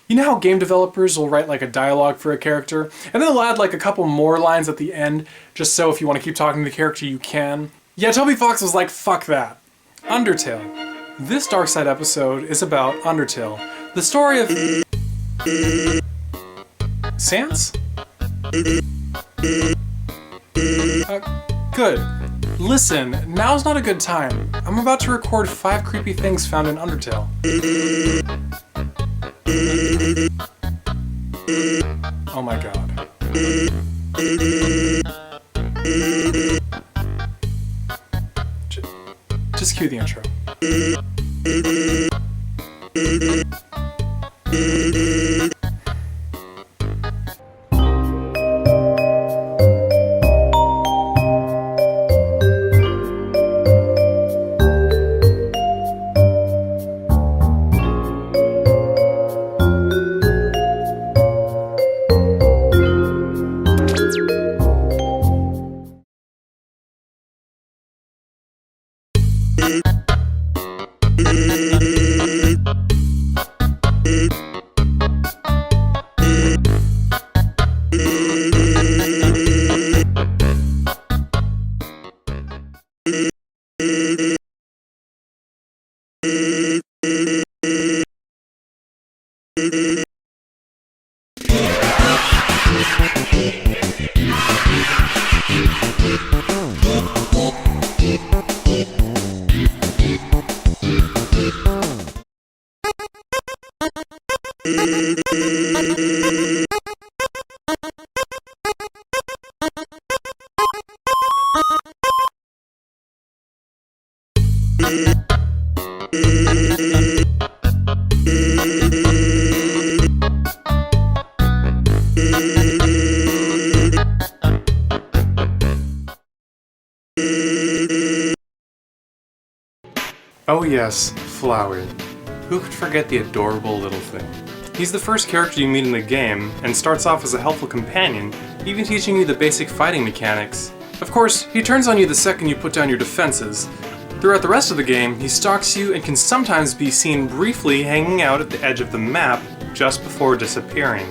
You know how game developers will write like a dialogue for a character, and then they'll add like a couple more lines at the end, just so if you want to keep talking to the character you can? Yeah, Toby Fox was like, fuck that. Undertale. This Dark Side episode is about Undertale, the story of... Sans? Good. Listen, now's not a good time. I'm about to record 5 creepy things found in Undertale. Oh my god. Just cue the intro. Oh yes, Flowey. Who could forget the adorable little thing? He's the first character you meet in the game, and starts off as a helpful companion, even teaching you the basic fighting mechanics. Of course, he turns on you the second you put down your defenses. Throughout the rest of the game, he stalks you and can sometimes be seen briefly hanging out at the edge of the map, just before disappearing.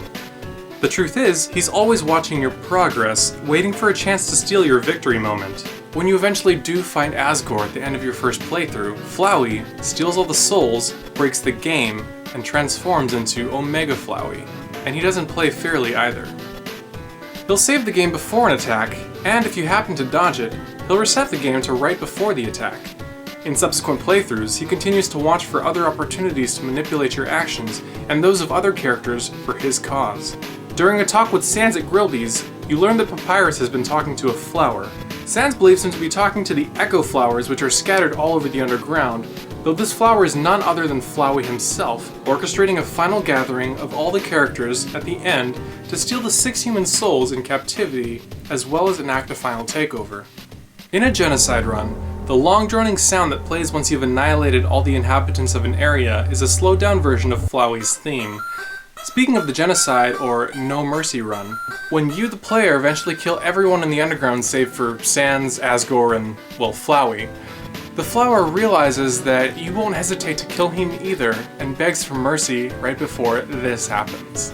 The truth is, he's always watching your progress, waiting for a chance to steal your victory moment. When you eventually do find Asgore at the end of your first playthrough, Flowey steals all the souls, breaks the game, and transforms into Omega Flowey. And he doesn't play fairly either. He'll save the game before an attack, and if you happen to dodge it, he'll reset the game to right before the attack. In subsequent playthroughs, he continues to watch for other opportunities to manipulate your actions and those of other characters for his cause. During a talk with Sans at Grillby's, you learn that Papyrus has been talking to a flower. Sans believes him to be talking to the echo flowers which are scattered all over the underground, though this flower is none other than Flowey himself, orchestrating a final gathering of all the characters at the end to steal the 6 human souls in captivity, as well as enact a final takeover. In a genocide run, the long-droning sound that plays once you've annihilated all the inhabitants of an area is a slowed-down version of Flowey's theme. Speaking of the genocide, or no mercy run, when you, the player, eventually kill everyone in the underground save for Sans, Asgore, and, well, Flowey, the flower realizes that you won't hesitate to kill him either, and begs for mercy right before this happens.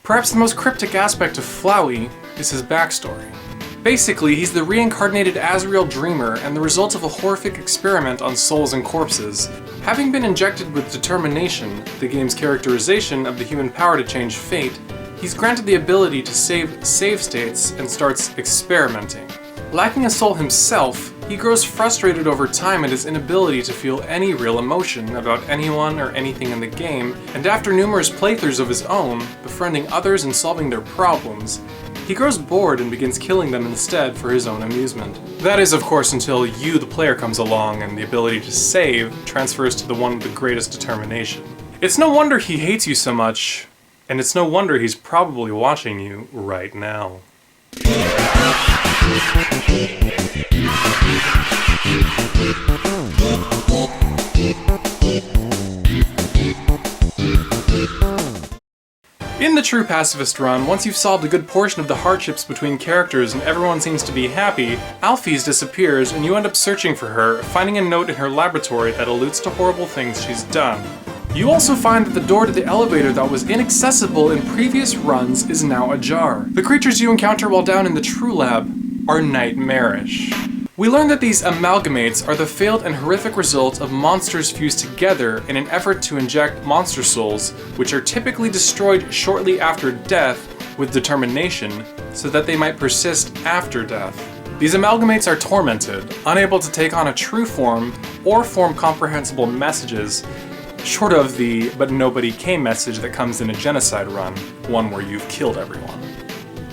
Perhaps the most cryptic aspect of Flowey is his backstory. Basically, he's the reincarnated Azrael Dreamer and the result of a horrific experiment on souls and corpses. Having been injected with determination, the game's characterization of the human power to change fate, he's granted the ability to save states and starts experimenting. Lacking a soul himself, he grows frustrated over time at his inability to feel any real emotion about anyone or anything in the game, and after numerous playthroughs of his own, befriending others and solving their problems, he grows bored and begins killing them instead for his own amusement. That is, of course, until you, the player, comes along and the ability to save transfers to the one with the greatest determination. It's no wonder he hates you so much, and it's no wonder he's probably watching you right now. In the true pacifist run, once you've solved a good portion of the hardships between characters and everyone seems to be happy, Alphys disappears and you end up searching for her, finding a note in her laboratory that alludes to horrible things she's done. You also find that the door to the elevator that was inaccessible in previous runs is now ajar. The creatures you encounter while down in the True Lab are nightmarish. We learn that these amalgamates are the failed and horrific result of monsters fused together in an effort to inject monster souls, which are typically destroyed shortly after death with determination, so that they might persist after death. These amalgamates are tormented, unable to take on a true form or form comprehensible messages, short of the "but nobody came" message that comes in a genocide run, one where you've killed everyone.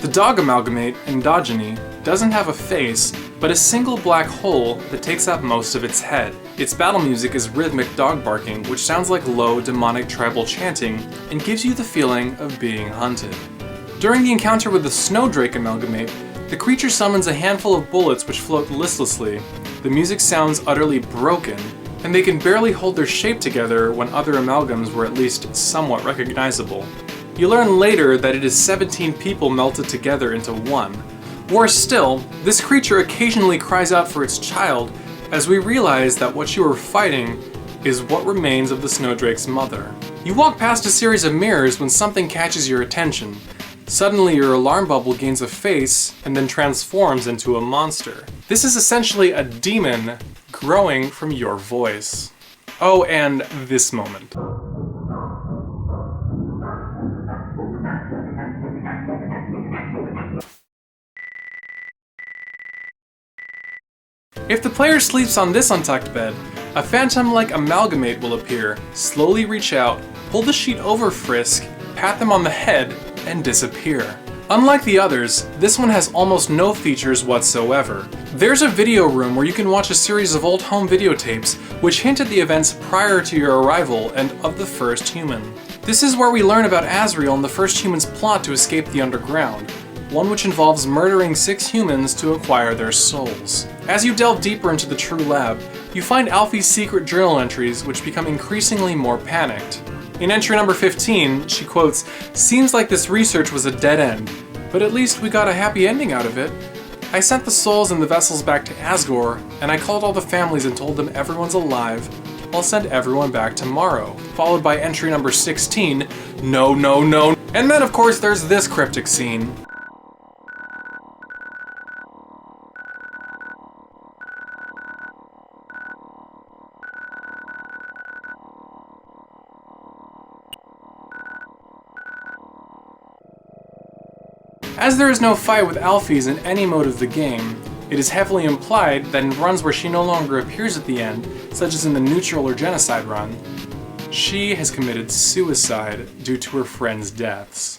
The dog amalgamate, Endogeny, doesn't have a face, but a single black hole that takes up most of its head. Its battle music is rhythmic dog barking, which sounds like low, demonic tribal chanting, and gives you the feeling of being hunted. During the encounter with the Snowdrake amalgamate, the creature summons a handful of bullets which float listlessly. The music sounds utterly broken, and they can barely hold their shape together when other amalgams were at least somewhat recognizable. You learn later that it is 17 people melted together into one. Worse still, this creature occasionally cries out for its child, as we realize that what you are fighting is what remains of the Snowdrake's mother. You walk past a series of mirrors when something catches your attention. Suddenly your alarm bubble gains a face and then transforms into a monster. This is essentially a demon growing from your voice. Oh, and this moment. If the player sleeps on this untucked bed, a phantom-like amalgamate will appear, slowly reach out, pull the sheet over Frisk, pat them on the head, and disappear. Unlike the others, this one has almost no features whatsoever. There's a video room where you can watch a series of old home videotapes which hint at the events prior to your arrival and of the first human. This is where we learn about Azrael and the first human's plot to escape the underground, one which involves murdering 6 humans to acquire their souls. As you delve deeper into the True Lab, you find Alphys' secret journal entries which become increasingly more panicked. In entry number 15, she quotes, "Seems like this research was a dead end, but at least we got a happy ending out of it. I sent the souls and the vessels back to Asgore, and I called all the families and told them everyone's alive. I'll send everyone back tomorrow." Followed by entry number 16, "No, no, no." And then of course there's this cryptic scene. As there is no fight with Alphys in any mode of the game, it is heavily implied that in runs where she no longer appears at the end, such as in the Neutral or Genocide run, she has committed suicide due to her friends' deaths.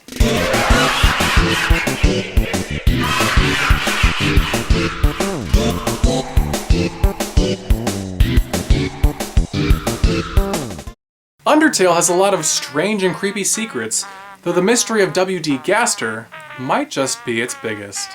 Undertale has a lot of strange and creepy secrets, though the mystery of W.D. Gaster might just be its biggest.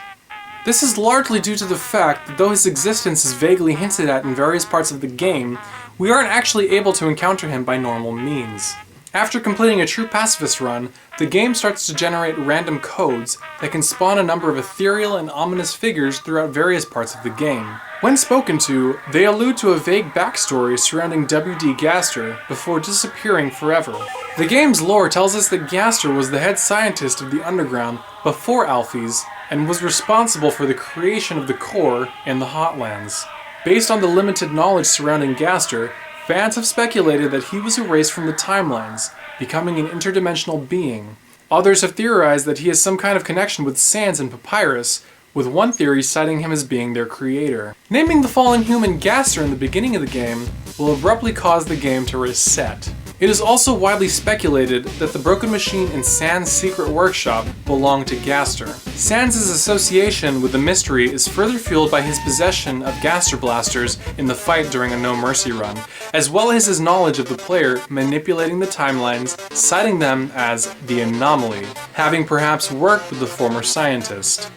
This is largely due to the fact that though his existence is vaguely hinted at in various parts of the game, we aren't actually able to encounter him by normal means. After completing a true pacifist run, the game starts to generate random codes that can spawn a number of ethereal and ominous figures throughout various parts of the game. When spoken to, they allude to a vague backstory surrounding W.D. Gaster before disappearing forever. The game's lore tells us that Gaster was the head scientist of the Underground before Alphys and was responsible for the creation of the core in the Hotlands. Based on the limited knowledge surrounding Gaster, fans have speculated that he was erased from the timelines, becoming an interdimensional being. Others have theorized that he has some kind of connection with Sans and Papyrus, with one theory citing him as being their creator. Naming the fallen human Gaster in the beginning of the game will abruptly cause the game to reset. It is also widely speculated that the broken machine in Sans' secret workshop belonged to Gaster. Sans' association with the mystery is further fueled by his possession of Gaster blasters in the fight during a No Mercy run, as well as his knowledge of the player manipulating the timelines, citing them as the anomaly, having perhaps worked with the former scientist.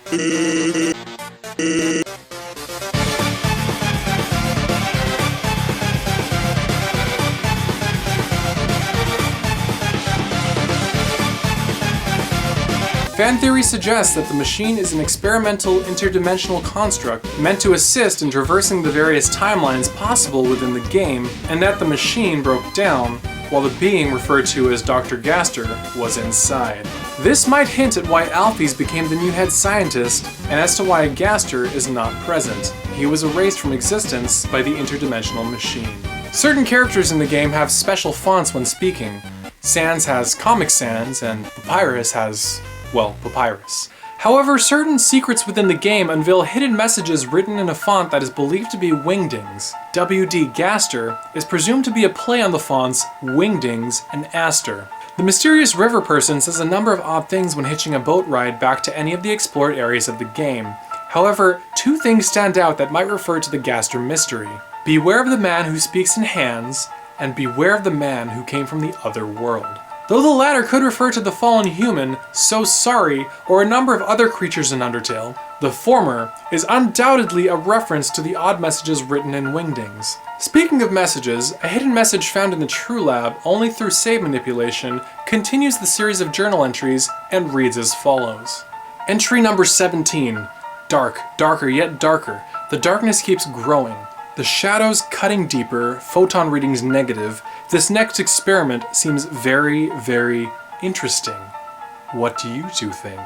Fan theory suggests that the machine is an experimental interdimensional construct meant to assist in traversing the various timelines possible within the game, and that the machine broke down while the being referred to as Dr. Gaster was inside. This might hint at why Alphys became the new head scientist, and as to why Gaster is not present. He was erased from existence by the interdimensional machine. Certain characters in the game have special fonts when speaking. Sans has Comic Sans, and Papyrus has, well, Papyrus. However, certain secrets within the game unveil hidden messages written in a font that is believed to be Wingdings. WD Gaster is presumed to be a play on the fonts Wingdings and Aster. The mysterious river person says a number of odd things when hitching a boat ride back to any of the explored areas of the game. However, two things stand out that might refer to the Gaster mystery. Beware of the man who speaks in hands, and beware of the man who came from the other world. Though the latter could refer to the fallen human, So Sorry, or a number of other creatures in Undertale, the former is undoubtedly a reference to the odd messages written in Wingdings. Speaking of messages, a hidden message found in the True Lab only through save manipulation continues the series of journal entries and reads as follows. Entry number 17. Dark, darker yet darker. The darkness keeps growing. The shadows cutting deeper, photon readings negative. This next experiment seems very, very interesting. What do you two think?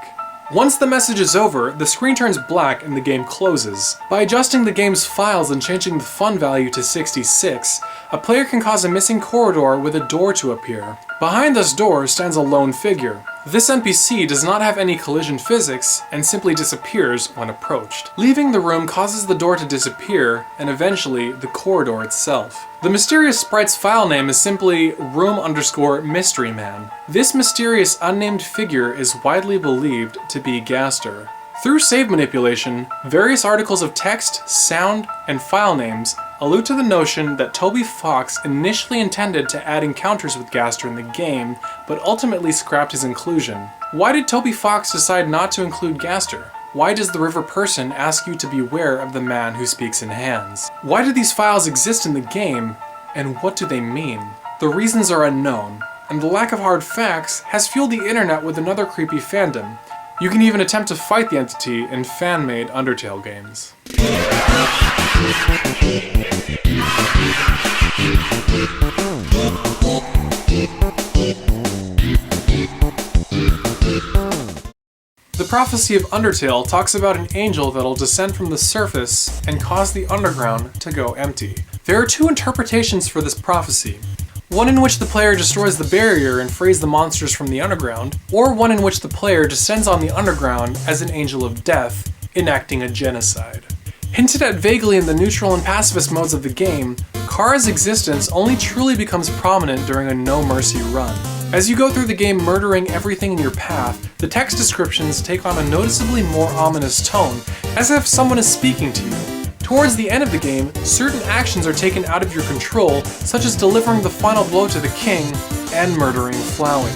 Once the message is over, the screen turns black and the game closes. By adjusting the game's files and changing the fun value to 66, a player can cause a missing corridor with a door to appear. Behind this door stands a lone figure. This NPC does not have any collision physics and simply disappears when approached. Leaving the room causes the door to disappear and eventually the corridor itself. The mysterious sprite's file name is simply room_mysteryman. This mysterious unnamed figure is widely believed to be Gaster. Through save manipulation, various articles of text, sound, and file names allude to the notion that Toby Fox initially intended to add encounters with Gaster in the game, but ultimately scrapped his inclusion. Why did Toby Fox decide not to include Gaster? Why does the river person ask you to beware of the man who speaks in hands? Why do these files exist in the game, and what do they mean? The reasons are unknown, and the lack of hard facts has fueled the internet with another creepy fandom. You can even attempt to fight the entity in fan-made Undertale games. The prophecy of Undertale talks about an angel that'll descend from the surface and cause the underground to go empty. There are two interpretations for this prophecy. One in which the player destroys the barrier and frees the monsters from the underground, or one in which the player descends on the underground as an angel of death, enacting a genocide. Hinted at vaguely in the neutral and pacifist modes of the game, Kara's existence only truly becomes prominent during a no mercy run. As you go through the game murdering everything in your path, the text descriptions take on a noticeably more ominous tone, as if someone is speaking to you. Towards the end of the game, certain actions are taken out of your control, such as delivering the final blow to the king and murdering Flowey.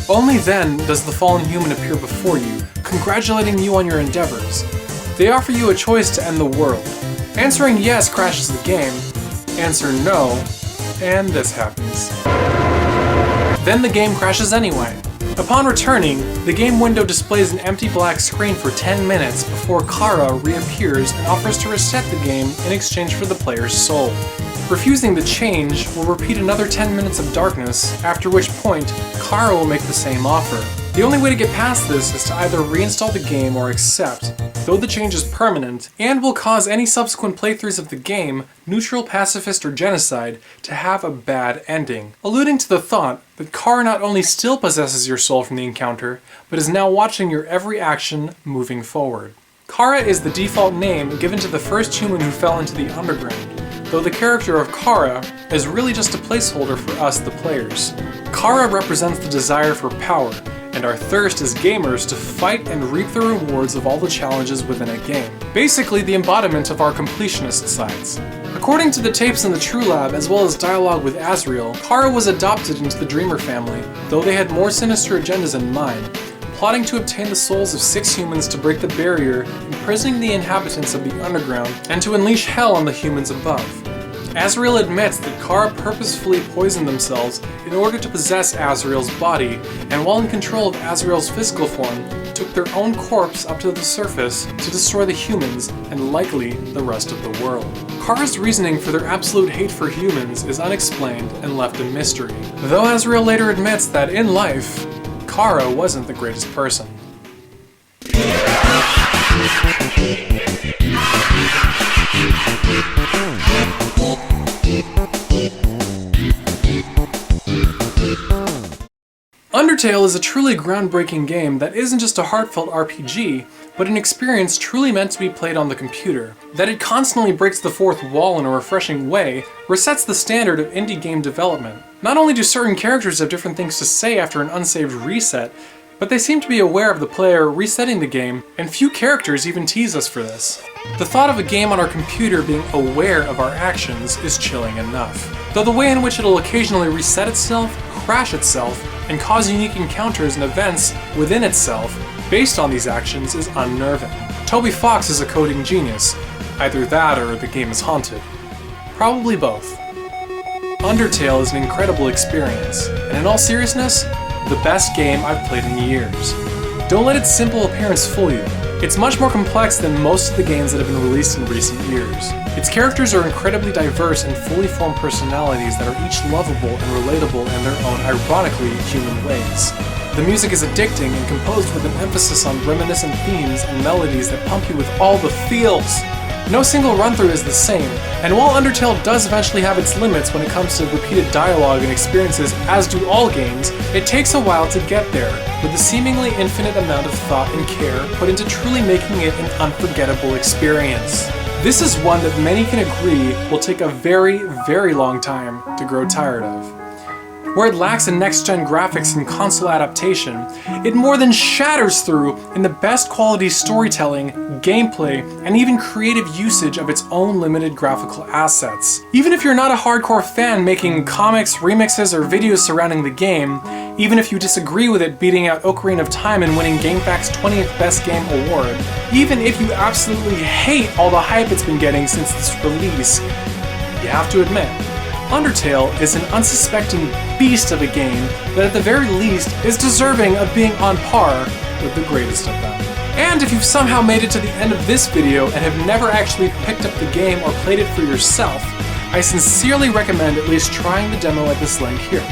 Only then does the fallen human appear before you, congratulating you on your endeavors. They offer you a choice to end the world. Answering yes crashes the game, answer no, and this happens. Then the game crashes anyway. Upon returning, the game window displays an empty black screen for 10 minutes before Kara reappears and offers to reset the game in exchange for the player's soul. Refusing the change will repeat another 10 minutes of darkness, after which point, Kara will make the same offer. The only way to get past this is to either reinstall the game or accept, though the change is permanent, and will cause any subsequent playthroughs of the game, neutral, pacifist, or genocide, to have a bad ending, alluding to the thought that Kara not only still possesses your soul from the encounter, but is now watching your every action moving forward. Kara is the default name given to the first human who fell into the underground, though the character of Kara is really just a placeholder for us, the players. Kara represents the desire for power, and our thirst as gamers to fight and reap the rewards of all the challenges within a game. Basically, the embodiment of our completionist sides. According to the tapes in the True Lab, as well as dialogue with Asriel, Kara was adopted into the Dreamer family, though they had more sinister agendas in mind, plotting to obtain the souls of 6 humans to break the barrier, imprisoning the inhabitants of the underground, and to unleash hell on the humans above. Asriel admits that Kara purposefully poisoned themselves in order to possess Asriel's body, and while in control of Asriel's physical form, took their own corpse up to the surface to destroy the humans and likely the rest of the world. Kara's reasoning for their absolute hate for humans is unexplained and left a mystery, though Asriel later admits that in life, Kara wasn't the greatest person. Undertale is a truly groundbreaking game that isn't just a heartfelt RPG, but an experience truly meant to be played on the computer. That it constantly breaks the fourth wall in a refreshing way resets the standard of indie game development. Not only do certain characters have different things to say after an unsaved reset, but they seem to be aware of the player resetting the game, and few characters even tease us for this. The thought of a game on our computer being aware of our actions is chilling enough, though the way in which it'll occasionally reset itself, crash itself, and cause unique encounters and events within itself based on these actions is unnerving. Toby Fox is a coding genius. Either that or the game is haunted. Probably both. Undertale is an incredible experience, and in all seriousness, the best game I've played in years. Don't let its simple appearance fool you. It's much more complex than most of the games that have been released in recent years. Its characters are incredibly diverse and fully formed personalities that are each lovable and relatable in their own ironically human ways. The music is addicting and composed with an emphasis on reminiscent themes and melodies that pump you with all the feels. No single run-through is the same, and while Undertale does eventually have its limits when it comes to repeated dialogue and experiences, as do all games, it takes a while to get there, with a seemingly infinite amount of thought and care put into truly making it an unforgettable experience. This is one that many can agree will take a very, very long time to grow tired of. Where it lacks in next-gen graphics and console adaptation, it more than shatters through in the best quality storytelling, gameplay, and even creative usage of its own limited graphical assets. Even if you're not a hardcore fan making comics, remixes, or videos surrounding the game, even if you disagree with it beating out Ocarina of Time and winning GameFAQ's 20th Best Game award, even if you absolutely hate all the hype it's been getting since its release, you have to admit, Undertale is an unsuspecting beast of a game that at the very least is deserving of being on par with the greatest of them. And if you've somehow made it to the end of this video and have never actually picked up the game or played it for yourself, I sincerely recommend at least trying the demo at this link here.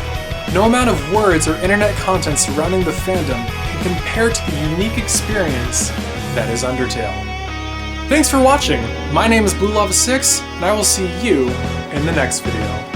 No amount of words or internet content surrounding the fandom can compare to the unique experience that is Undertale. Thanks for watching! My name is Bluelavasix, and I will see you in the next video.